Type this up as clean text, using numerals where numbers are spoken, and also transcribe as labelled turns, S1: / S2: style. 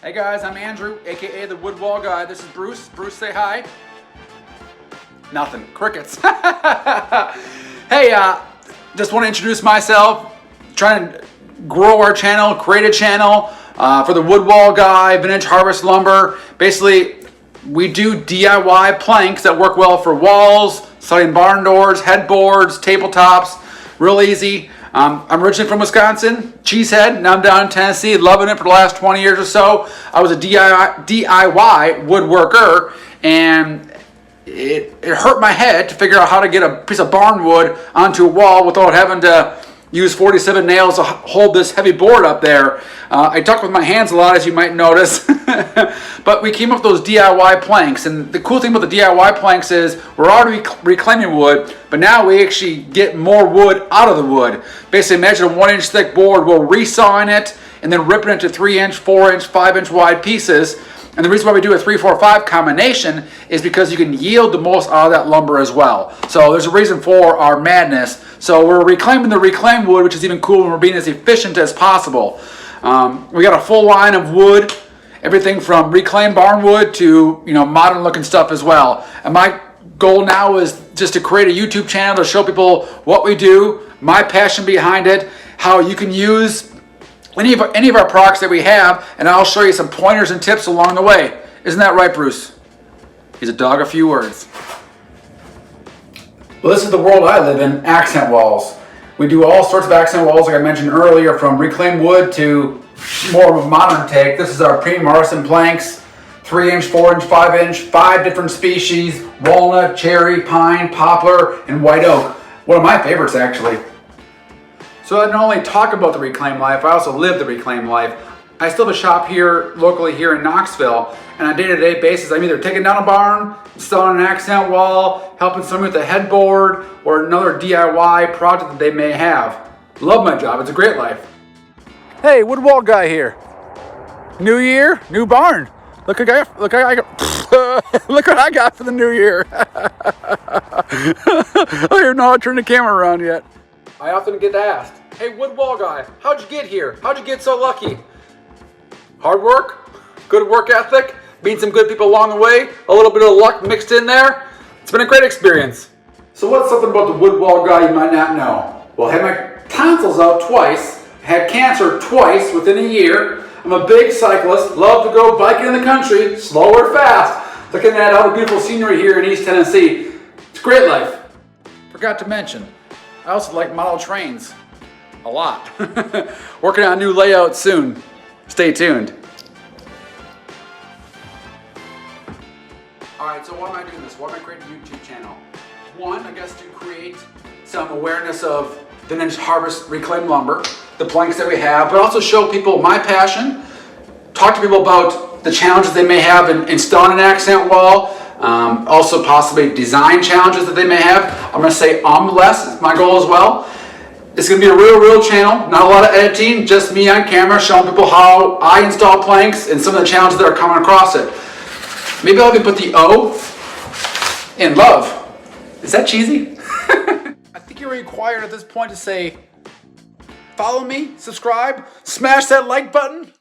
S1: Hey guys, I'm Andrew, aka the Wood Wall Guy. This is Bruce. Bruce, say hi. Nothing. Crickets. Hey, just want to introduce myself. Trying to grow our channel, create a channel for the Wood Wall Guy, Vintage Harvest Lumber. Basically, we do DIY planks that work well for walls, sliding barn doors, headboards, tabletops. Real easy. I'm originally from Wisconsin, Cheesehead. Now I'm down in Tennessee, loving it for the last 20 years or so. I was a DIY woodworker, and it hurt my head to figure out how to get a piece of barn wood onto a wall without having to use 47 nails to hold this heavy board up there. I talk with my hands a lot, as you might notice. But we came up with those DIY planks, and the cool thing about the DIY planks is we're already reclaiming wood, but now we actually get more wood out of the wood. Basically, imagine a 1-inch thick board. We're resawing it and then ripping it into 3-inch, 4-inch, 5-inch wide pieces. And the reason why we do a 3-4-5 combination is because you can yield the most out of that lumber as well. So there's a reason for our madness. So we're reclaiming the reclaimed wood, which is even cool, and we're being as efficient as possible. We got a full line of wood, everything from reclaimed barn wood to modern looking stuff as well. And my goal now is just to create a YouTube channel to show people what we do, my passion behind it, how you can use any of our products that we have, and I'll show you some pointers and tips along the way. Isn't that right, Bruce? He's a dog of few words. Well, this is the world I live in, accent walls. We do all sorts of accent walls, like I mentioned earlier, from reclaimed wood to more of a modern take. This is our premium artisan planks, 3-inch, 4-inch, 5-inch, 5 different species: walnut, cherry, pine, poplar, and white oak. One of my favorites, actually. So I not only talk about the reclaimed life, I also live the reclaimed life. I still have a shop here, locally here in Knoxville, and on a day-to-day basis, I'm either taking down a barn, installing an accent wall, helping someone with a headboard, or another DIY project that they may have. Love my job, it's a great life. Hey, Wood Wall Guy here. New year, new barn. Look what I got for the new year. I don't even know how to turn the camera around yet. I often get asked, hey, Wood Wall Guy, how'd you get here? How'd you get so lucky? Hard work, good work ethic, meeting some good people along the way, a little bit of luck mixed in there. It's been a great experience. So what's something about the Wood Wall Guy you might not know? Well, I had my tonsils out twice, had cancer twice within a year. I'm a big cyclist, love to go biking in the country, slow or fast. Looking at all the beautiful scenery here in East Tennessee. It's a great life. Forgot to mention, I also like model trains a lot. Working on a new layout soon. Stay tuned. Alright, so why am I doing this? Why am I creating a YouTube channel? One, I guess to create some awareness of vintage harvest reclaimed lumber, the planks that we have, but also show people my passion, talk to people about the challenges they may have in installing an accent wall, also possibly design challenges that they may have. I'm going to say less is my goal as well. It's going to be a real channel, not a lot of editing, just me on camera showing people how I install planks and some of the challenges that are coming across it. Maybe I'll even put the O in love. Is that cheesy? I think you're required at this point to say, follow me, subscribe, smash that like button.